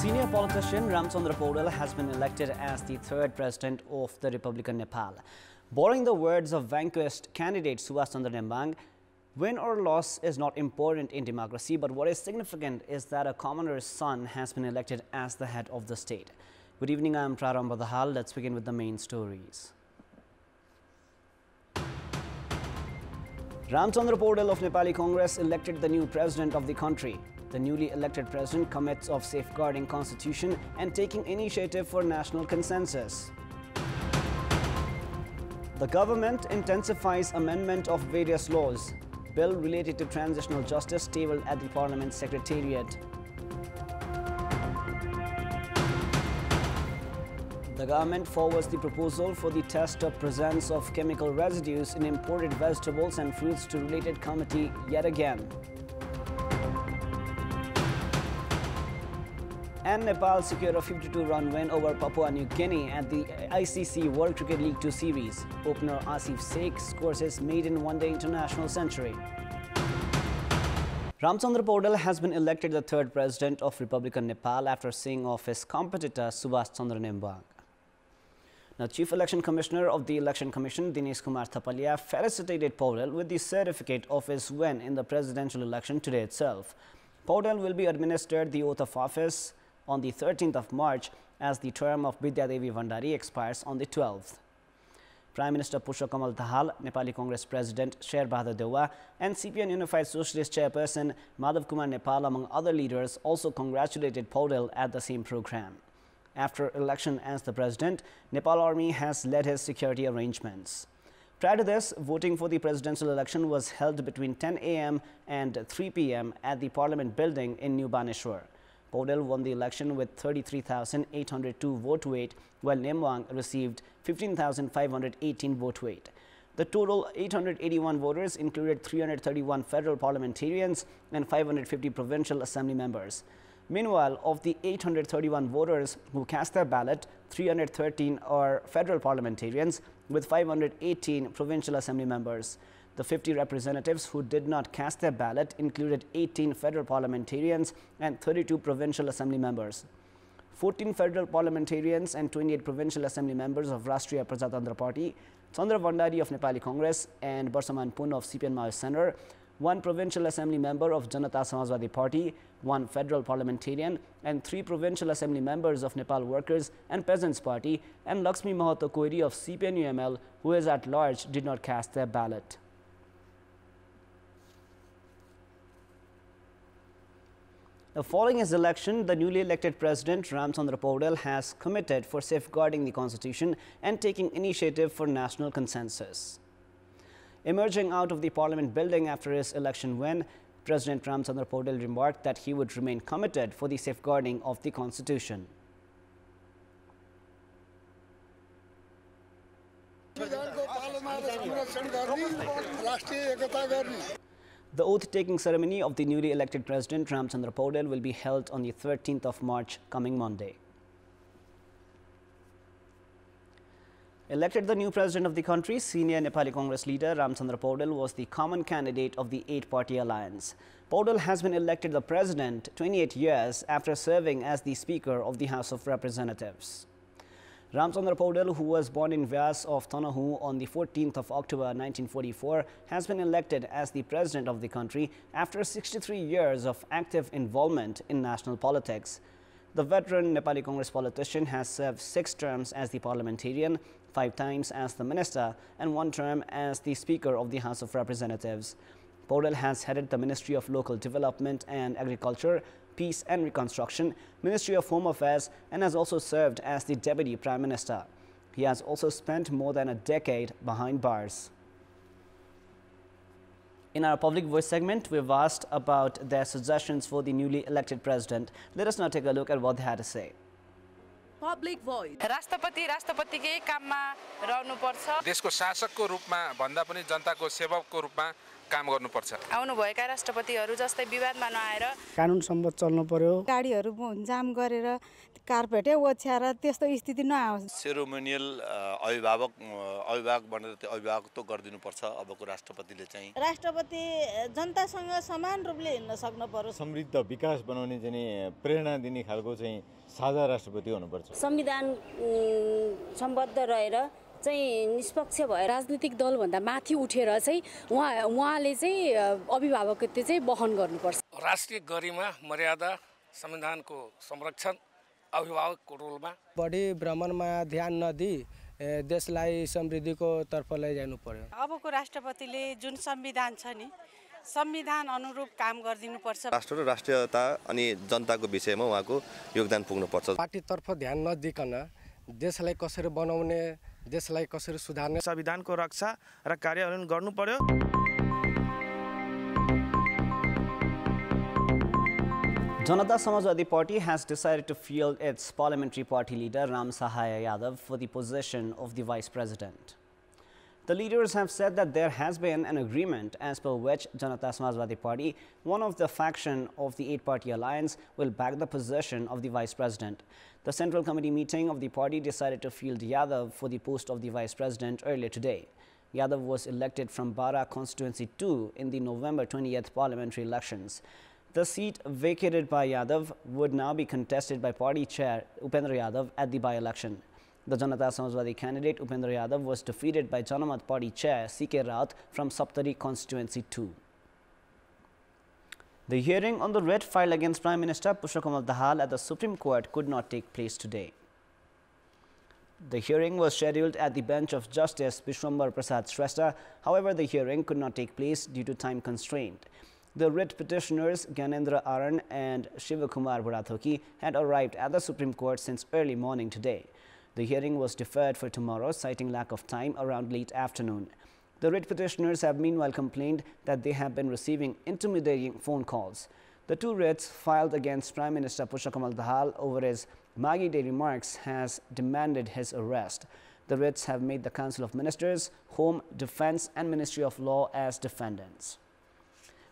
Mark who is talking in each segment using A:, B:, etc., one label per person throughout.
A: Senior politician Ramchandra Paudel has been elected as the third president of the Republic of Nepal. Borrowing the words of vanquished candidate Subhash Chandra Nembang, win or loss is not important in democracy, but what is significant is that a commoner's son has been elected as the head of the state. Good evening, I am Prarambha Dahal. Let's begin with the main stories. Ramchandra Paudel of Nepali Congress elected the new president of the country. The newly elected president commits of safeguarding constitution and taking initiative for national consensus. The government intensifies amendment of various laws. Bill related to transitional justice tabled at the Parliament Secretariat. The government forwards the proposal for the test of presence of chemical residues in imported vegetables and fruits to related committee yet again. And Nepal secured a 52-run win over Papua New Guinea at the ICC World Cricket League 2 series. Opener Asif Sheikh scores his maiden one-day international century. Ramchandra Paudel has been elected the third president of Republic of Nepal after seeing off his competitor Subhash Chandra Nembang. Now, Chief Election Commissioner of the Election Commission, Dinesh Kumar Thapalia, felicitated Paudel with the certificate of his win in the presidential election today itself. Paudel will be administered the oath of office on the 13th of March as the term of Vidya Devi Bhandari expires on the 12th. Prime Minister Pushpakamal Dahal, Nepali Congress President Sher Bahadur Dewa and CPN Unified Socialist Chairperson Madhav Kumar Nepal among other leaders also congratulated Paudel at the same program. After election as the president, Nepal Army has led his security arrangements. Prior to this, voting for the presidential election was held between 10 a.m. and 3 p.m. at the Parliament building in New Baneshwar. Paudel won the election with 33,802 vote weight, while Nembang received 15,518 vote weight. The total 881 voters included 331 federal parliamentarians and 550 provincial assembly members. Meanwhile, of the 831 voters who cast their ballot, 313 are federal parliamentarians with 518 provincial assembly members. The 50 representatives who did not cast their ballot included 18 federal parliamentarians and 32 provincial assembly members. 14 federal parliamentarians and 28 provincial assembly members of Rashtriya Prajatantra Party, Chandra Bhandari of Nepali Congress and Barsaman Pun of CPN Maoist Center, 1 provincial assembly member of Janata Samajwadi Party, 1 federal parliamentarian and 3 provincial assembly members of Nepal Workers and Peasants Party and Lakshmi Mahato Koiri of CPN UML, who is at large, did not cast their ballot. Now, following his election, the newly elected president Ramchandra Paudel has committed for safeguarding the constitution and taking initiative for national consensus. Emerging out of the parliament building after his election win, President Ramchandra Paudel remarked that he would remain committed for the safeguarding of the constitution. The oath-taking ceremony of the newly elected president Ramchandra Paudel will be held on the 13th of March, coming Monday. Elected the new president of the country, senior Nepali Congress leader Ramchandra Paudel was the common candidate of the 8-party alliance. Paudel has been elected the president 28 years after serving as the Speaker of the House of Representatives. Ramchandra Paudel, who was born in Vyas of Tanahu on the 14th of October 1944, has been elected as the president of the country after 63 years of active involvement in national politics. The veteran Nepali Congress politician has served 6 terms as the parliamentarian, 5 times as the minister, and 1 term as the Speaker of the House of Representatives. Paudel has headed the Ministry of Local Development and Agriculture, Peace and Reconstruction, Ministry of Home Affairs, and has also served as the Deputy Prime Minister. He has also spent more than a decade behind bars. In our Public Voice segment, we've asked about their suggestions for the newly elected president. Let us now take a look at what they had to say.
B: Public Voice.
C: राष्ट्रपतिकै काममा रहनुपर्छ। देशको शासकको रूपमा भन्दा पनि जनताको सेवकको रूपमा काम गर्नुपर्छ।
D: आउनुभएका राष्ट्रपतिहरू जस्तै विवादमा नआएर
E: कानुन सम्बद्ध चल्नु पर्यो।
F: गाडीहरू जाम गरेर कार्पेटै ओछ्याएर त्यस्तो स्थिति नआओस्।
G: सेरोमोनियल अभिभावक बनेर त्यो अभिभावकत्व गरिदिनुपर्छ अबको राष्ट्रपतिले चाहिँ।
H: राष्ट्रपति जनतासँग समान रूपले हिँड्न सक्नु पर्यो।
I: समृद्ध विकास बनाउने चाहिँ प्रेरणा दिने खालको चाहिँ साझा राष्ट्रपति हुनुपर्छ।
J: संविधान सम्बद्ध रहेर चाहिँ निष्पक्ष भएर
K: राजनीतिक दलभन्दा माथि उठेर चाहिँ उहाँले चाहिँ अभिभावकत्व चाहिँ वहन गर्नुपर्छ।
L: राष्ट्रिय गरिमा मर्यादा संविधानको संरक्षण अभिभावकको रोलमा
M: बढी भ्रमणमा ध्यान नदिई देशलाई समृद्धिको तर्फ लैजानु पर्यो।
N: अबको राष्ट्रपतिले जुन संविधान छ नि संविधान अनुरूप काम गरिदिनुपर्छ।
G: राष्ट्र र राष्ट्रियता अनि जनताको विषयमा उहाँको योगदान पुग्नुपर्छ।
M: पार्टीतर्फ ध्यान नदिकन देशलाई कसरी बनाउने, देशलाई कसरी सुधार्ने,
O: संविधानको रक्षा र कार्यान्वयन गर्नु पर्यो।
A: Janata Samajwadi Party has decided to field its parliamentary party leader Ram Sahaya Yadav for the position of the vice president. The leaders have said that there has been an agreement as per which Janata Samajwadi Party, one of the faction of the 8-party alliance, will back the position of the vice president. The Central Committee meeting of the party decided to field Yadav for the post of the vice president earlier today. Yadav was elected from Bara Constituency 2 in the November 20th parliamentary elections. The seat vacated by Yadav would now be contested by party chair Upendra Yadav at the by-election. The Janata Samajwadi candidate Upendra Yadav was defeated by Janamat party chair C.K. Raut from Saptari Constituency 2. The hearing on the writ filed against Prime Minister Pushpakumar Dahal at the Supreme Court could not take place today. The hearing was scheduled at the bench of Justice Vishwambar Prasad Shrestha. However, the hearing could not take place due to time constraint. The writ petitioners Gyanendra Aran and Shivakumar Burathoki had arrived at the Supreme Court since early morning today. The hearing was deferred for tomorrow, citing lack of time around late afternoon. The writ petitioners have meanwhile complained that they have been receiving intimidating phone calls. The two writs filed against Prime Minister Pushpakumar Dahal over his Maggie Day remarks has demanded his arrest. The writs have made the Council of Ministers, Home, Defence and Ministry of Law as defendants.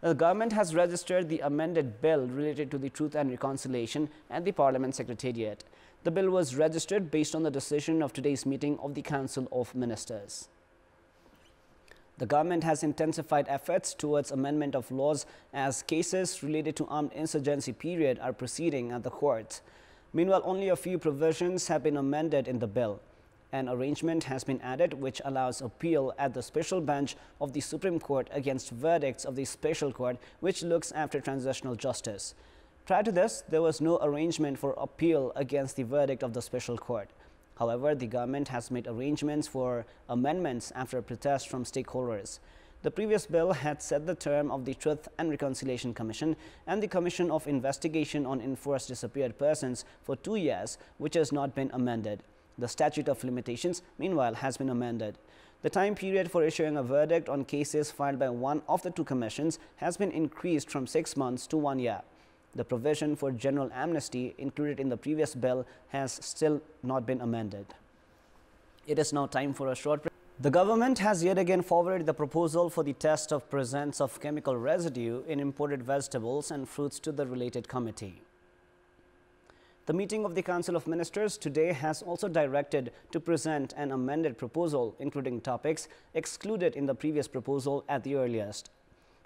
A: The government has registered the amended bill related to the Truth and Reconciliation at the Parliament Secretariat. The bill was registered based on the decision of today's meeting of the Council of Ministers. The government has intensified efforts towards amendment of laws as cases related to armed insurgency period are proceeding at the courts. Meanwhile, only a few provisions have been amended in the bill. An arrangement has been added which allows appeal at the special bench of the Supreme Court against verdicts of the special court which looks after transitional justice. Prior to this, there was no arrangement for appeal against the verdict of the special court. However, the government has made arrangements for amendments after a protest from stakeholders. The previous bill had set the term of the Truth and Reconciliation Commission and the Commission of Investigation on Enforced Disappeared Persons for 2 years, which has not been amended. The statute of limitations, meanwhile, has been amended. The time period for issuing a verdict on cases filed by one of the two commissions has been increased from 6 months to 1 year. The provision for general amnesty included in the previous bill has still not been amended. It is now time for a short break. The government has yet again forwarded the proposal for the test of presence of chemical residue in imported vegetables and fruits to the related committee. The meeting of the Council of Ministers today has also directed to present an amended proposal, including topics excluded in the previous proposal at the earliest.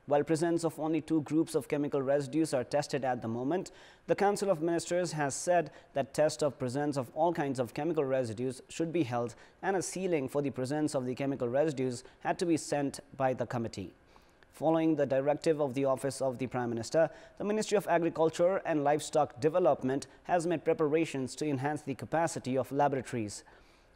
A: While presence of only 2 groups of chemical residues are tested at the moment, the Council of Ministers has said that test of presence of all kinds of chemical residues should be held and a ceiling for the presence of the chemical residues had to be set by the committee. Following the directive of the Office of the Prime Minister, the Ministry of Agriculture and Livestock Development has made preparations to enhance the capacity of laboratories.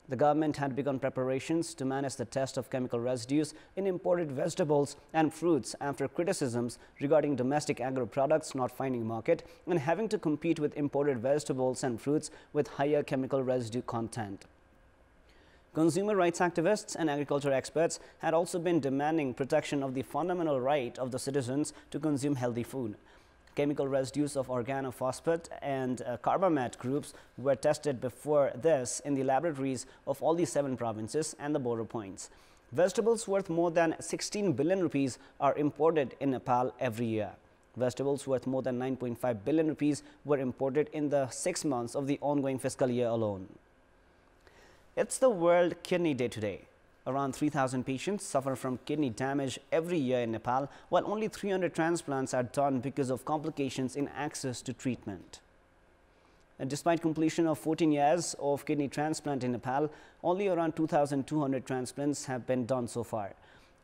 A: The government had begun preparations to manage the test of chemical residues in imported vegetables and fruits after criticisms regarding domestic agro products not finding market and having to compete with imported vegetables and fruits with higher chemical residue content. Consumer rights activists and agriculture experts had also been demanding protection of the fundamental right of the citizens to consume healthy food. Chemical residues of organophosphate and carbamate groups were tested before this in the laboratories of all the 7 provinces and the border points. Vegetables worth more than 16 billion rupees are imported in Nepal every year. Vegetables worth more than 9.5 billion rupees were imported in the 6 months of the ongoing fiscal year alone. It's the World Kidney Day today. Around 3,000 patients suffer from kidney damage every year in Nepal, while only 300 transplants are done because of complications in access to treatment. And despite completion of 14 years of kidney transplant in Nepal, only around 2,200 transplants have been done so far.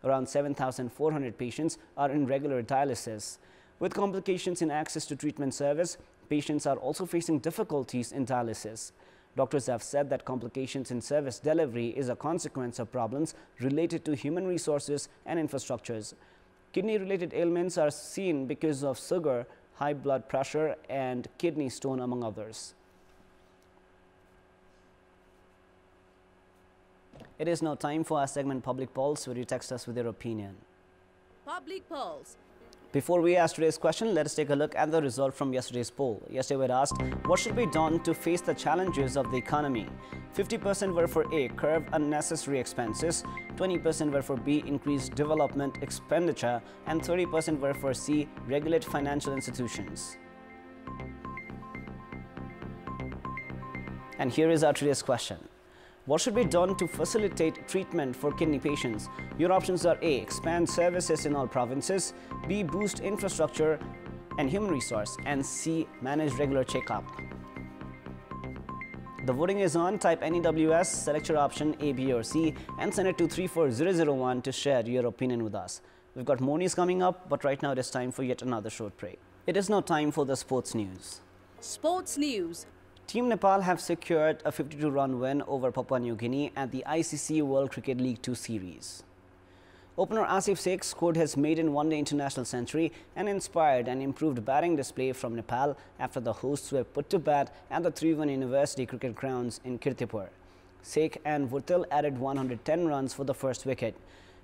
A: Around 7,400 patients are in regular dialysis. With complications in access to treatment service, patients are also facing difficulties in dialysis. Doctors have said that complications in service delivery is a consequence of problems related to human resources and infrastructures. Kidney-related ailments are seen because of sugar, high blood pressure and kidney stone, among others. It is now time for our segment Public Pulse, where you text us with your opinion.
B: Public Pulse.
A: Before we ask today's question, let us take a look at the result from yesterday's poll. Yesterday we had asked, what should be done to face the challenges of the economy? 50% were for A, curb unnecessary expenses, 20% were for B, increase development expenditure, and 30% were for C, regulate financial institutions. And here is our today's question. What should be done to facilitate treatment for kidney patients? Your options are A, expand services in all provinces, B, boost infrastructure and human resource, and C, manage regular checkup. The voting is on. Type NEWS, select your option A, B or C and send it to 34001 to share your opinion with us. We've got more news coming up, but right now it is time for yet another short break. It is now time for the sports news.
B: Sports news.
A: Team Nepal have secured a 52-run win over Papua New Guinea at the ICC World Cricket League 2 series. Opener Asif Sheikh scored his maiden one-day international century and inspired an improved batting display from Nepal after the hosts were put to bat at the 3-1 University Cricket grounds in Kantipur. Sheikh and Vurtel added 110 runs for the first wicket.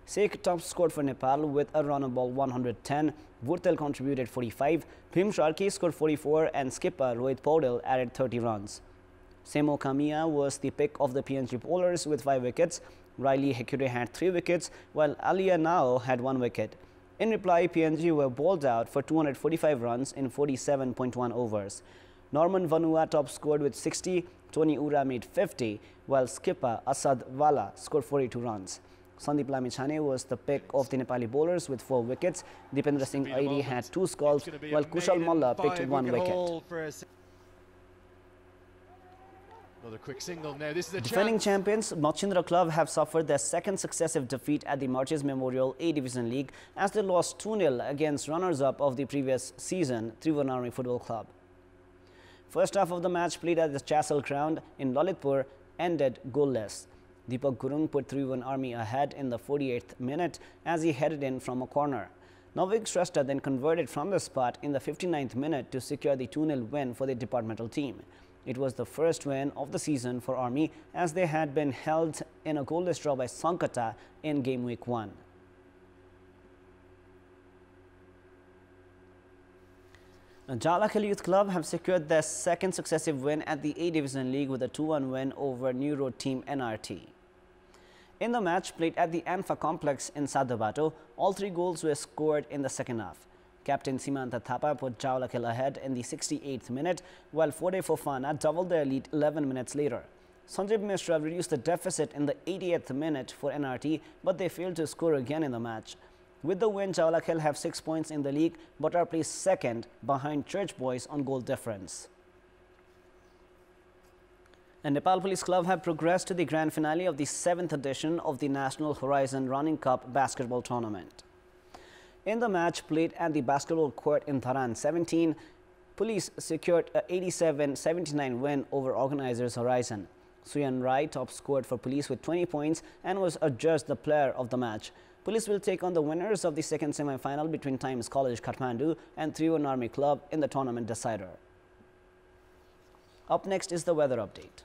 A: Sheikh top scored for Nepal with a run of ball 110. Vurtel contributed 45. Bhim Sharkey scored 44 and skipper Rohit Paudel added 30 runs. Semo Kamia was the pick of the PNG bowlers with 5 wickets. Riley Hekure had 3 wickets while Alia Nao had 1 wicket. In reply, PNG were bowled out for 245 runs in 47.1 overs. Norman Vanua top scored with 60. Tony Ura made 50 while skipper Asad Wala scored 42 runs. Sandeep Lamichhane was the pick of the Nepali bowlers with 4 wickets. Dipendra Singh Airi had 2 skulls while Kushal Malla picked 1 wicket.
C: Another quick single now. This is the
A: defending champions Machindra Club have suffered their second successive defeat at the Marches Memorial A Division League as they lost 2-0 against runners-up of the previous season, Tribhuvan Army Football Club. First half of the match played at the Chassel ground in Lalitpur ended goalless. Deepak Gurung put Tribhuvan Army ahead in the 48th minute as he headed in from a corner. Navik Shrestha then converted from the spot in the 59th minute to secure the 2-0 win for the departmental team. It was the first win of the season for Army as they had been held in a goalless draw by Sankata in game week 1. Jalakhel Youth Club have secured their second successive win at the A Division League with a 2-1 win over New Road team NRT. In the match played at the Anfa complex in Sadabato, all 3 goals were scored in the second half. Captain Simanta Thapa put Jalakhel ahead in the 68th minute, while Fode Fofana doubled their lead 11 minutes later. Sanjay Mishra reduced the deficit in the 80th minute for NRT, but they failed to score again in the match. With the win, Jalakhel have 6 points in the league, but are placed second behind Church Boys on goal difference. And Nepal Police Club have progressed to the grand finale of the 7th edition of the National Horizon Running Cup basketball tournament. In the match played at the basketball court in Dharan 17, Police secured a 87-79 win over organizers Horizon. Suyan Rai top scored for Police with 20 points and was adjudged the player of the match. Police will take on the winners of the second semi-final between Times College Kathmandu and Tribhuvan Army Club in the tournament decider. Up next is the weather update.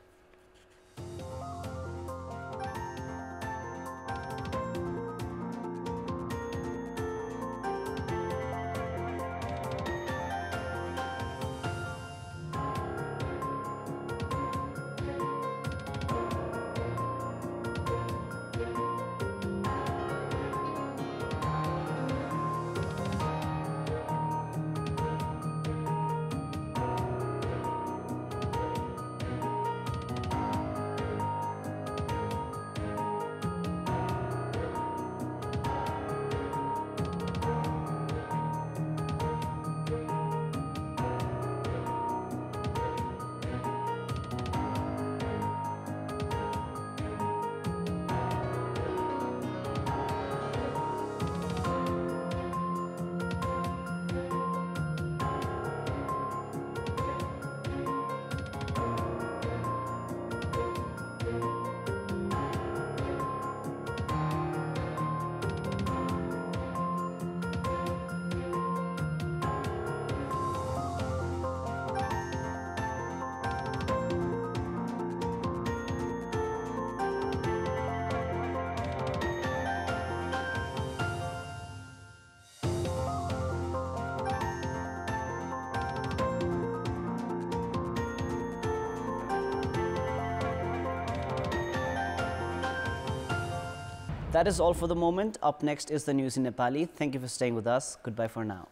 A: That is all for the moment. Up next is the news in Nepali. Thank you for staying with us. Goodbye for now.